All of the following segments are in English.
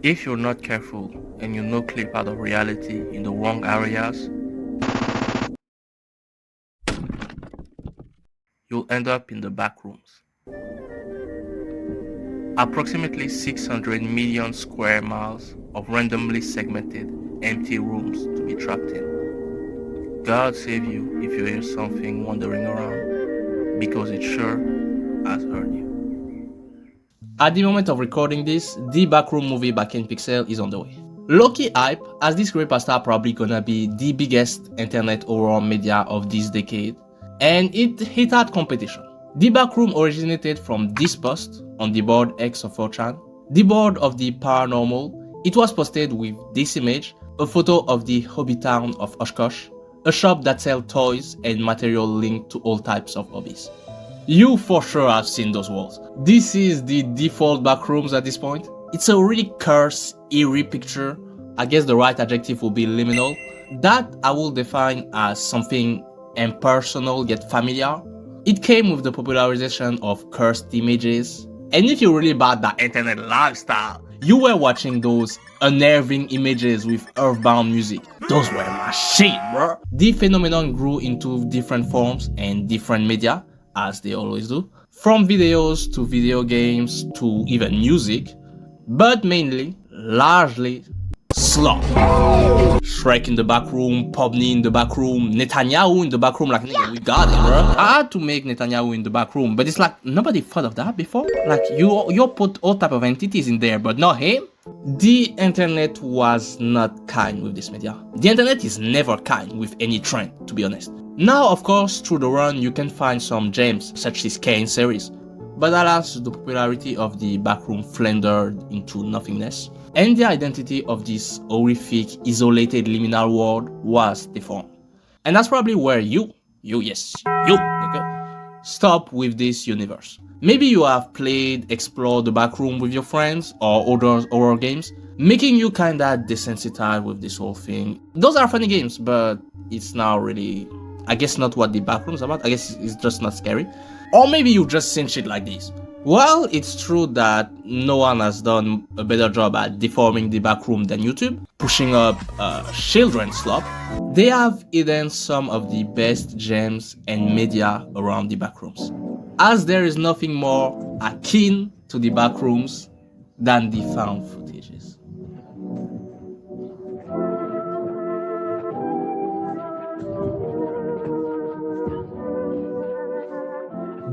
If you're not careful and you no clip out of reality in the wrong areas, you'll end up in the backrooms. Approximately 600 million square miles of randomly segmented, empty rooms to be trapped in. God save you if you hear something wandering around, because it sure has heard you. At the moment of recording this, the Backroom movie back in Pixel is on the way. Low-key hype, as this creepypasta probably gonna be the biggest internet horror media of this decade, and it hit hard competition. The Backroom originated from this post on the board X of 4chan, the board of the paranormal. It was posted with this image, a photo of the hobby town of Oshkosh, a shop that sells toys and material linked to all types of hobbies. You for sure have seen those walls. This is the default Backrooms at this point. It's a really cursed, eerie picture. I guess the right adjective will be liminal. That I will define as something impersonal yet familiar. It came with the popularization of cursed images. And if you're really about that internet lifestyle, you were watching those unnerving images with earthbound music. Those were my shit, bro. The phenomenon grew into different forms and different media, as they always do, from videos to video games to even music, but mainly, largely, slop. Shrek in the backroom, Pobney in the backroom, Netanyahu in the backroom, like nigga, we got it, bro. I had to make Netanyahu in the backroom, but it's like nobody thought of that before. Like you put all type of entities in there, but not him. The internet was not kind with this media. The internet is never kind with any trend, to be honest. Now, of course, through the run, you can find some gems, such as Kane series. But alas, the popularity of the Backroom floundered into nothingness, and the identity of this horrific, isolated liminal world was deformed. And that's probably where you, nigga, stop with this universe. Maybe you have played Explore the Backroom with your friends or other horror games, making you kinda desensitized with this whole thing. Those are funny games, but it's now really, I guess, not what the Backroom's about. I guess it's just not scary. Or maybe you've just seen shit like this. Well, it's true that no one has done a better job at deforming the Backroom than YouTube, pushing up children's slop. They have hidden some of the best gems and media around the Backrooms, as there is nothing more akin to the Backrooms than the found footages.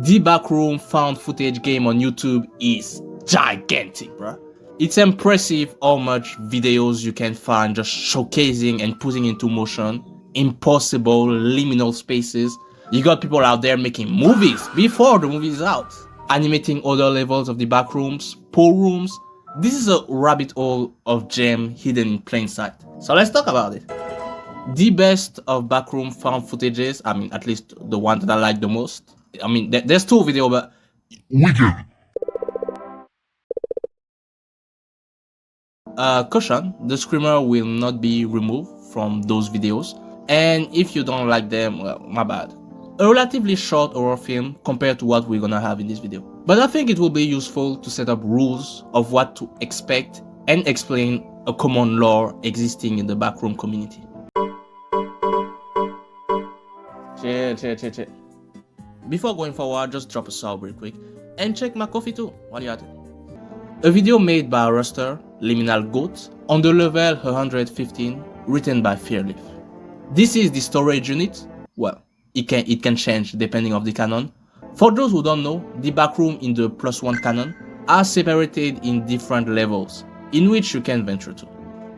The Backroom found footage game on YouTube is gigantic, bruh. It's impressive how much videos you can find just showcasing and putting into motion impossible liminal spaces. You got people out there making movies before the movie is out, animating other levels of the Backrooms, pool rooms. This is a rabbit hole of gem hidden in plain sight. So let's talk about it. The best of Backroom found footages, I mean, at least the one that I like the most. I mean, there's two videos, but wicked. Caution, the screamer will not be removed from those videos, and if you don't like them, well, my bad. A relatively short horror film compared to what we're gonna have in this video, but I think it will be useful to set up rules of what to expect and explain a common lore existing in the Backroom community. Chill. Before going forward, just drop a sub real quick and check my coffee too while you're at it. A video made by Roster, Liminal Goat, on the level 115, written by Fearleaf. This is the storage unit. Well, it can change depending on the canon. For those who don't know, the Backroom in the +1 canon are separated in different levels, in which you can venture to.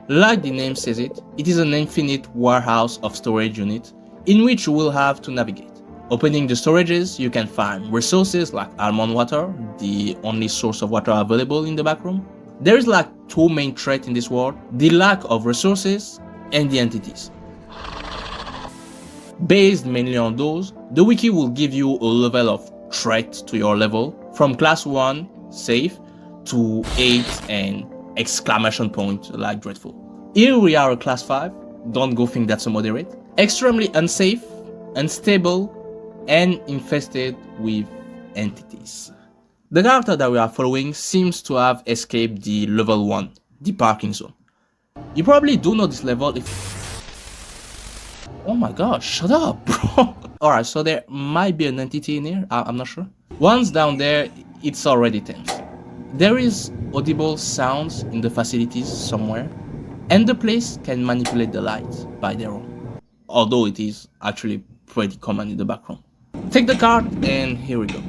Like the name says it is an infinite warehouse of storage unit in which you will have to navigate. Opening the storages, you can find resources like almond water, the only source of water available in the Backroom. There is like two main threats in this world, the lack of resources and the entities. Based mainly on those, the wiki will give you a level of threat to your level, from class 1, safe, to 8 and exclamation point like dreadful. Here we are at class 5, don't go think that's a moderate, extremely unsafe, unstable, and infested with entities. The character that we are following seems to have escaped the level 1, the parking zone. You probably do know this level if... Oh my gosh, shut up, bro. Alright, so there might be an entity in here, I'm not sure. Once down there, it's already tense. There is audible sounds in the facilities somewhere, and the place can manipulate the lights by their own, although it is actually pretty common in the back room. Take the card, and here we go.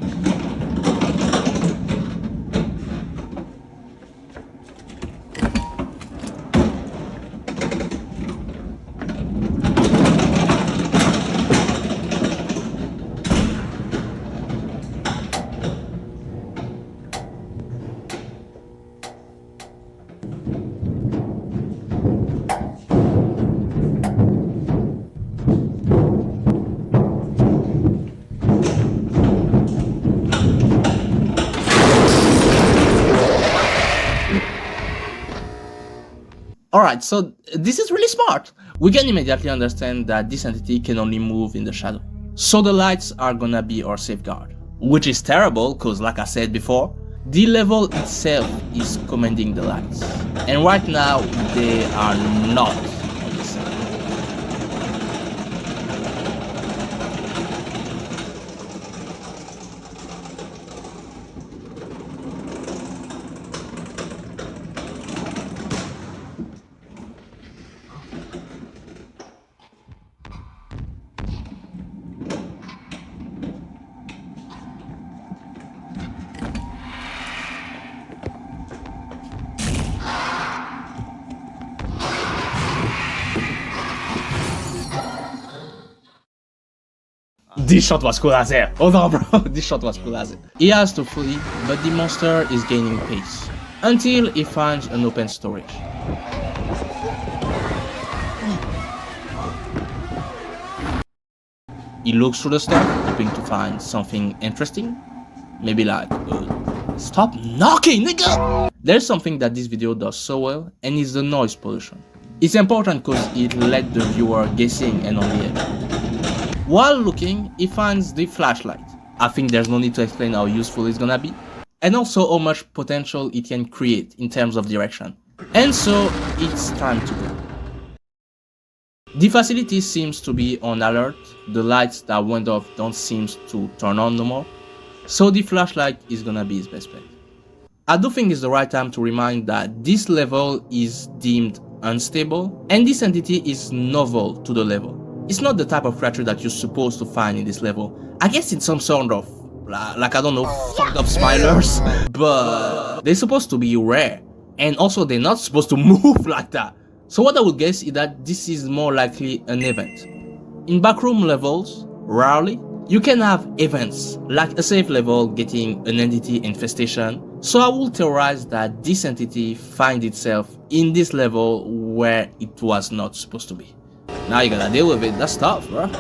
Alright, so this is really smart. We can immediately understand that this entity can only move in the shadow. So the lights are gonna be our safeguard. Which is terrible, cause like I said before, the level itself is commanding the lights. And right now, they are not on the side. This shot was cool as hell. Hold on, bro. This shot was cool as hell. He has to flee, but the monster is gaining pace until he finds an open storage. He looks through the stuff, hoping to find something interesting. Maybe like, stop knocking, nigga! There's something that this video does so well, and it's the noise pollution. It's important because it let the viewer guessing and on the edge. While looking, he finds the flashlight. I think there's no need to explain how useful it's gonna be, and also how much potential it can create in terms of direction. And so, it's time to go. The facility seems to be on alert, the lights that went off don't seem to turn on no more, so the flashlight is gonna be his best bet. I do think it's the right time to remind that this level is deemed unstable, and this entity is novel to the level. It's not the type of creature that you're supposed to find in this level. I guess it's some sort of, like I don't know, fucked up smilers, but they're supposed to be rare, and also they're not supposed to move like that. So what I would guess is that this is more likely an event. In backroom levels, rarely, you can have events, like a safe level getting an entity infestation. So I will theorize that this entity finds itself in this level where it was not supposed to be. Now you gotta deal with it, that's tough, bro.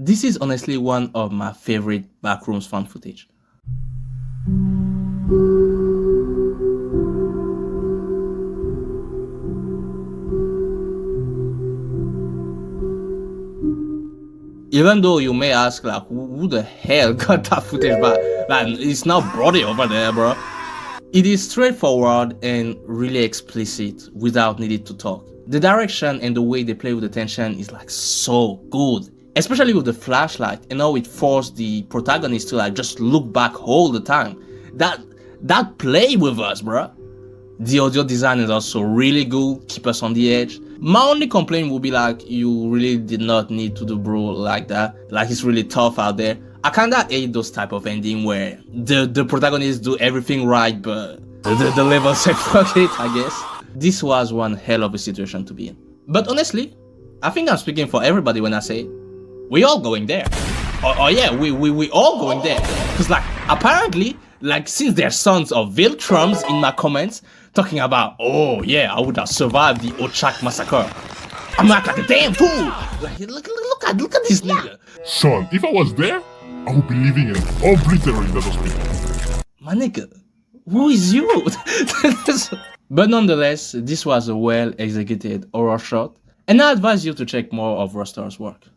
This is honestly one of my favorite Backrooms found footage. Even though you may ask, like, who the hell got that footage back? Like, it's not Brody over there, bro. It is straightforward and really explicit without needing to talk. The direction and the way they play with the tension is like so good. Especially with the flashlight and how it forced the protagonist to like just look back all the time. That play with us, bro. The audio design is also really good, keep us on the edge. My only complaint would be like, you really did not need to do bro like that. Like, it's really tough out there. I kinda hate those type of ending where the protagonists do everything right, but the level said fuck it, I guess. This was one hell of a situation to be in. But honestly, I think I'm speaking for everybody when I say, we all going there. Oh yeah, we all going there. Cause like, apparently, like, since there's sons of Viltrums in my comments talking about, oh yeah, I would have survived the Ochak massacre. I'm act like a damn fool. Like, look at this nigga. Son, if I was there, I would be living in obliterating that hospital. My nigga, who is you? But nonetheless, this was a well executed horror shot, and I advise you to check more of Roster's work.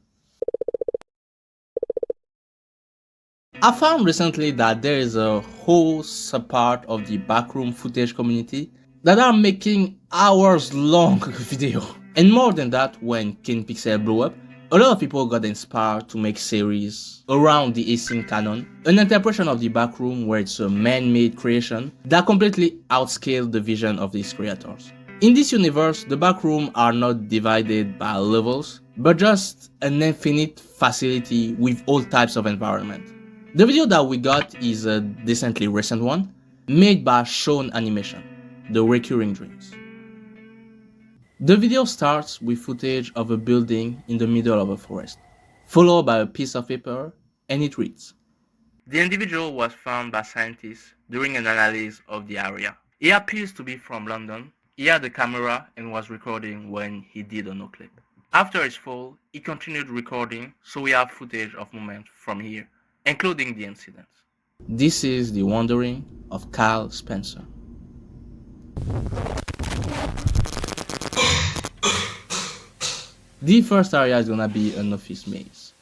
I found recently that there is a whole subpart of the Backroom footage community that are making hours-long video. And more than that, when King Pixel blew up, a lot of people got inspired to make series around the async canon, an interpretation of the Backroom where it's a man-made creation that completely outscaled the vision of these creators. In this universe, the Backroom are not divided by levels, but just an infinite facility with all types of environment. The video that we got is a decently recent one, made by Shown Animation, The Recurring Dreams. The video starts with footage of a building in the middle of a forest, followed by a piece of paper, and it reads, "The individual was found by scientists during an analysis of the area. He appears to be from London. He had a camera and was recording when he did a no-clip. After his fall, he continued recording, so we have footage of moments from here, including the incidents." This is The Wandering of Kyle Spencer. The first area is gonna be an office maze.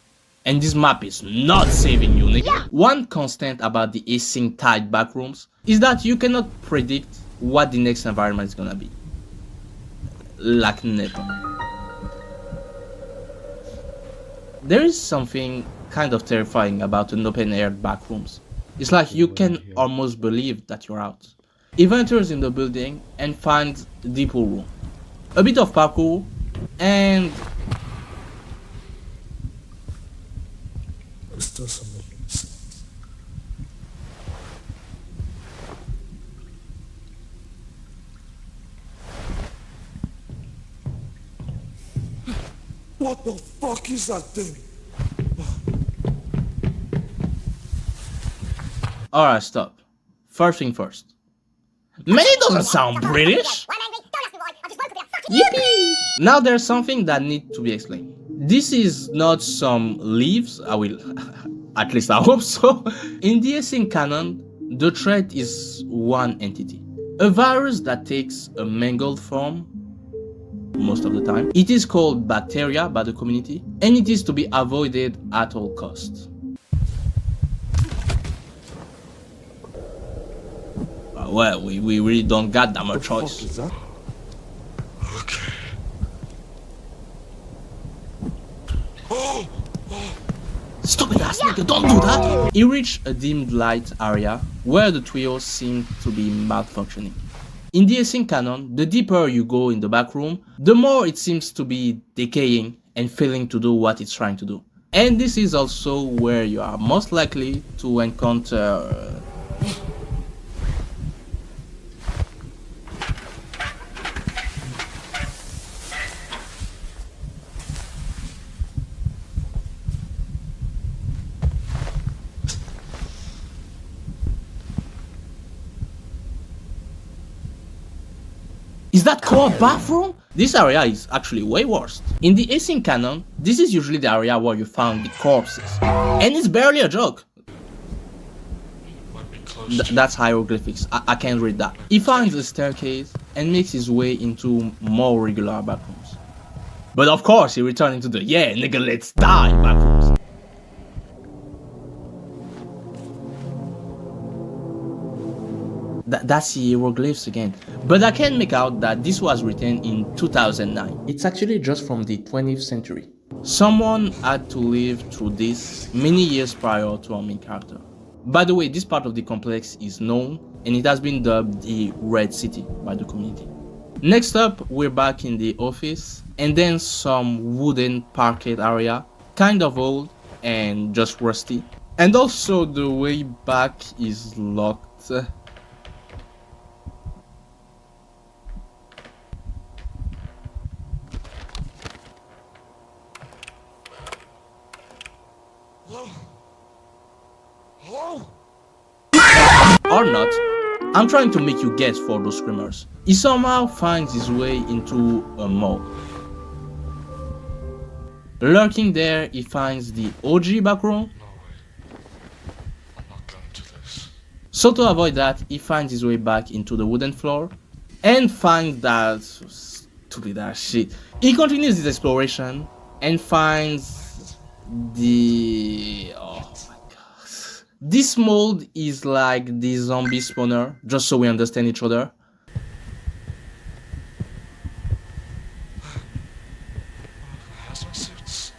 And this map is not saving you, nigga. Yeah. One constant about the async type backrooms is that you cannot predict what the next environment is gonna be. Like never. There is something kind of terrifying about an open-air backrooms. It's like you can almost believe that you're out. He enters in the building and finds the pool room. A bit of parkour and still something. What the fuck is that thing? Alright, stop. First thing first. Man, it doesn't sound British! Yippee! Now there's something that needs to be explained. This is not some leaves, I will, at least I hope so. In the async canon, the threat is one entity. A virus that takes a mangled form, most of the time. It is called bacteria by the community, and it is to be avoided at all costs. Well, we really don't got that much choice. What is that? Okay. Stupid ass nigga, don't do that! He reached a dimmed light area where the trio seemed to be malfunctioning. In the async canon, the deeper you go in the back room, the more it seems to be decaying and failing to do what it's trying to do. And this is also where you are most likely to encounter Is that called bathroom? This area is actually way worse. In the async canon, this is usually the area where you found the corpses. And it's barely a joke. That's hieroglyphics, I can't read that. He finds a staircase and makes his way into more regular backrooms. But of course, he returned into the "yeah, nigga, let's die" Backrooms. That's the hieroglyphs again. But I can make out that this was written in 2009. It's actually just from the 20th century. Someone had to live through this many years prior to our main character. By the way, this part of the complex is known and it has been dubbed the Red City by the community. Next up, we're back in the office and then some wooden parquet area, kind of old and just rusty. And also the way back is locked. Or not. I'm trying to make you guess for those screamers. He somehow finds his way into a mall. Lurking there, he finds the OG Backroom. No way. I'm not going to this. So to avoid that, he finds his way back into the wooden floor and finds that stupid ass shit. He continues his exploration and finds the... oh my god. This mold is like the zombie spawner, just so we understand each other. Hazmat suits.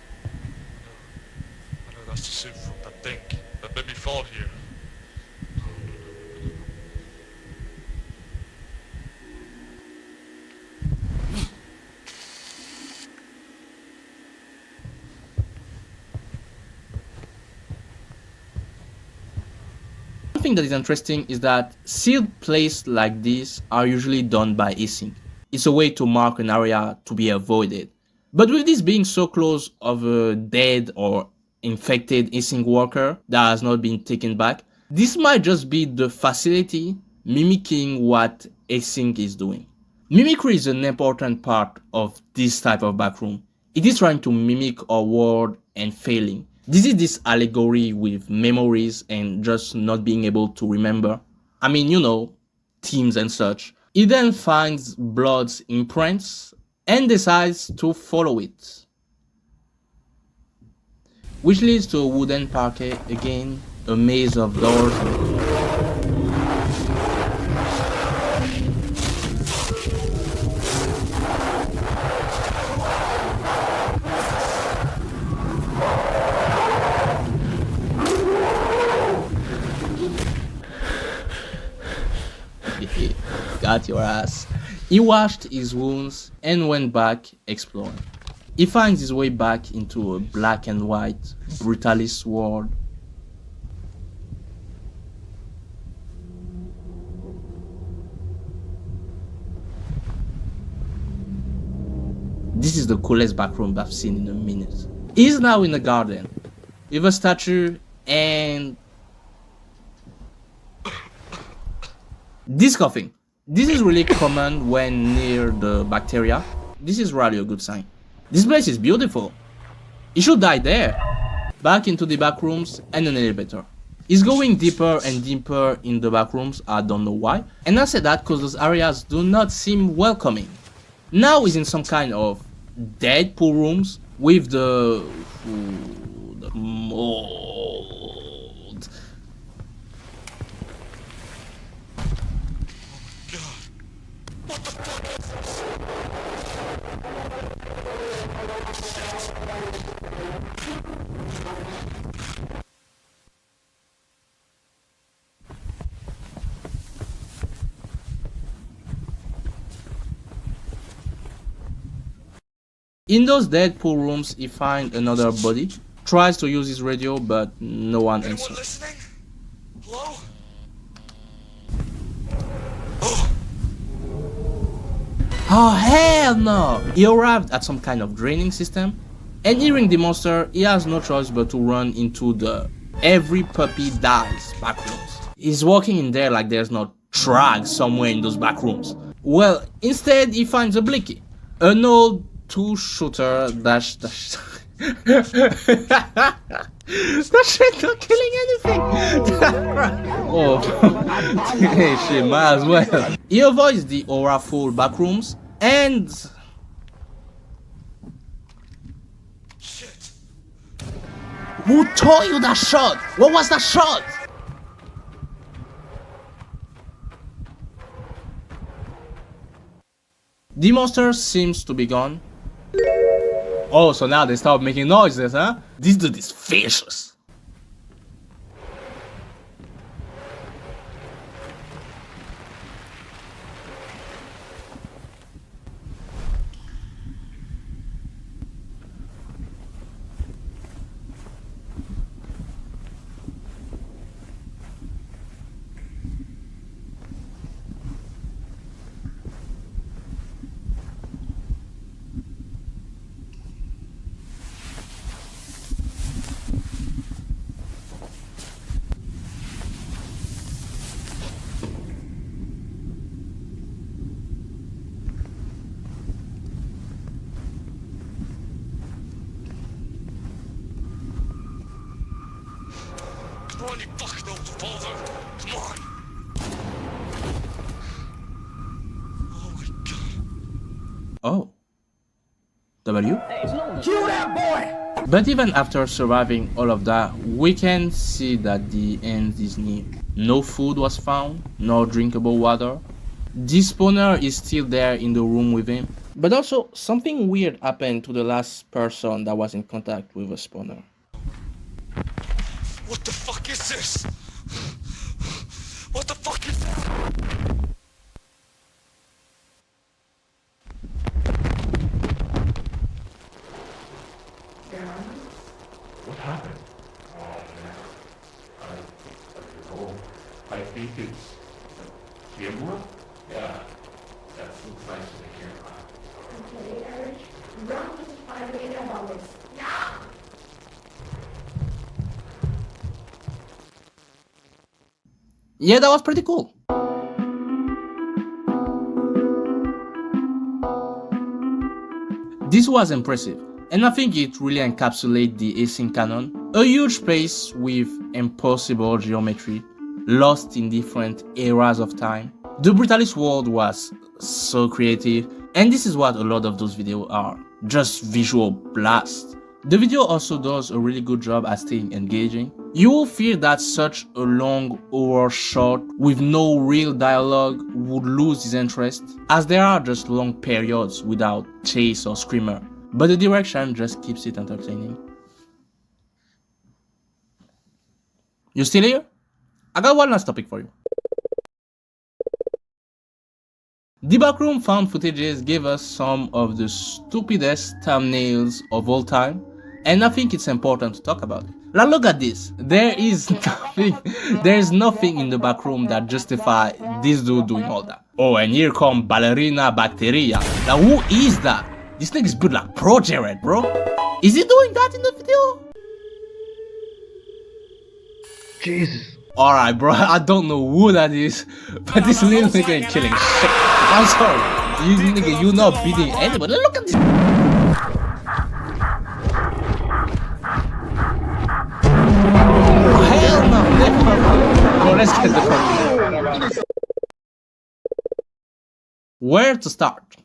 I know that's the suit from that thing that made me fall here. One thing that is interesting is that sealed places like this are usually done by async. It's a way to mark an area to be avoided. But with this being so close of a dead or infected async worker that has not been taken back, this might just be the facility mimicking what async is doing. Mimicry is an important part of this type of backroom. It is trying to mimic our world and failing. This is this allegory with memories and just not being able to remember. I mean, you know, teams and such. He then finds Blood's imprints and decides to follow it. Which leads to a wooden parquet again, a maze of doors. Got your ass. He washed his wounds and went back exploring. He finds his way back into a black and white brutalist world. This is the coolest backroom I've seen in a minute. He's now in a garden with a statue and this coughing. This is really common when near the bacteria. This is really a good sign. This place is beautiful. He should die there. Back into the back rooms and an elevator. He's going deeper and deeper in the back rooms, I don't know why. And I say that because those areas do not seem welcoming. Now he's in some kind of dead pool rooms with the mold. In those dead pool rooms, he finds another body, tries to use his radio, but no one Anyone answers. listening? Hello? Oh hell no! He arrived at some kind of draining system, and hearing the monster, he has no choice but to run into the every puppy dies backrooms. He's walking in there like there's no trag somewhere in those backrooms. Well, instead he finds a blicky, an old two-shooter dash. That shit not killing anything. Oh, hey shit, might as well. He avoids the aura full backrooms and Who told you that shot? What was that shot? The monster seems to be gone. Oh, so now they start making noises, huh? This dude is vicious. Come on, you fucking old father! Come on! Oh my god. Oh. W? Kill that boy! But even after surviving all of that, we can see that the end is near. No food was found, no drinkable water. The spawner is still there in the room with him. But also, something weird happened to the last person that was in contact with a spawner. What the fuck is this? What the fuck is that? What happened? I think it's the camera? Yeah, that looks like the camera. Okay, Eric, run to find me about this. Now! Yeah, that was pretty cool. This was impressive, and I think it really encapsulates the async canon. A huge space with impossible geometry, lost in different eras of time. The Brutalist world was so creative, and this is what a lot of those videos are, just visual blasts. The video also does a really good job at staying engaging. You will feel that such a long horror shot with no real dialogue would lose his interest, as there are just long periods without chase or screamer, but the direction just keeps it entertaining. You still here? I got one last topic for you. The Backroom found footages gave us some of the stupidest thumbnails of all time, and I think it's important to talk about it. Now look at this. There is nothing in the Backroom that justify this dude doing all that. Oh, and here come Ballerina Bacteria. Now who is that? This thing is built like Pro Jared, bro. Is he doing that in the video? Jesus. Alright, bro, I don't know who that is, but this little nigga ain't killing shit. I'm sorry. You nigga, you not beating anybody. Look at this. Hell no, never. Bro, let's get the fuck. Where to start?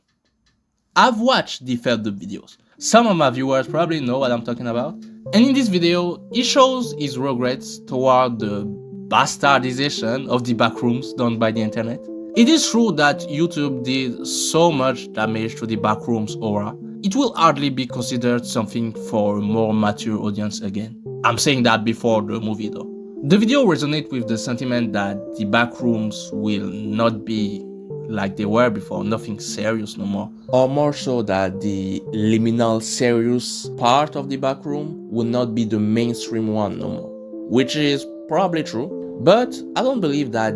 I've watched the failed videos. Some of my viewers probably know what I'm talking about. And in this video, he shows his regrets toward the bastardization of the backrooms done by the internet. It is true that YouTube did so much damage to the backrooms aura. It will hardly be considered something for a more mature audience again. I'm saying that before the movie though. The video resonates with the sentiment that the backrooms will not be like they were before, nothing serious no more. Or more so that the liminal serious part of the backroom will not be the mainstream one no more. Which is probably true, but I don't believe that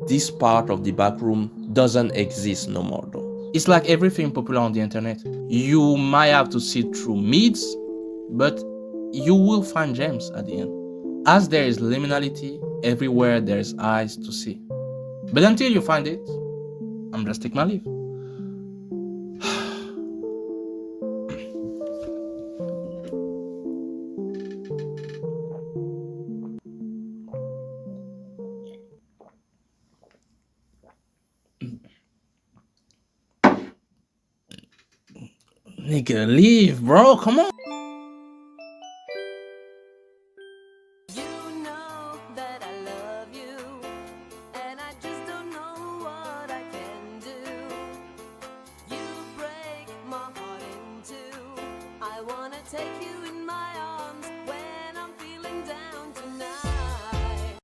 this part of the backroom doesn't exist no more though. It's like everything popular on the internet. You might have to sit through mids, but you will find gems at the end. As there is liminality, everywhere there is eyes to see. But until you find it, I'm just taking my leave. Nigga, leave, bro. Come on. take you in my arms.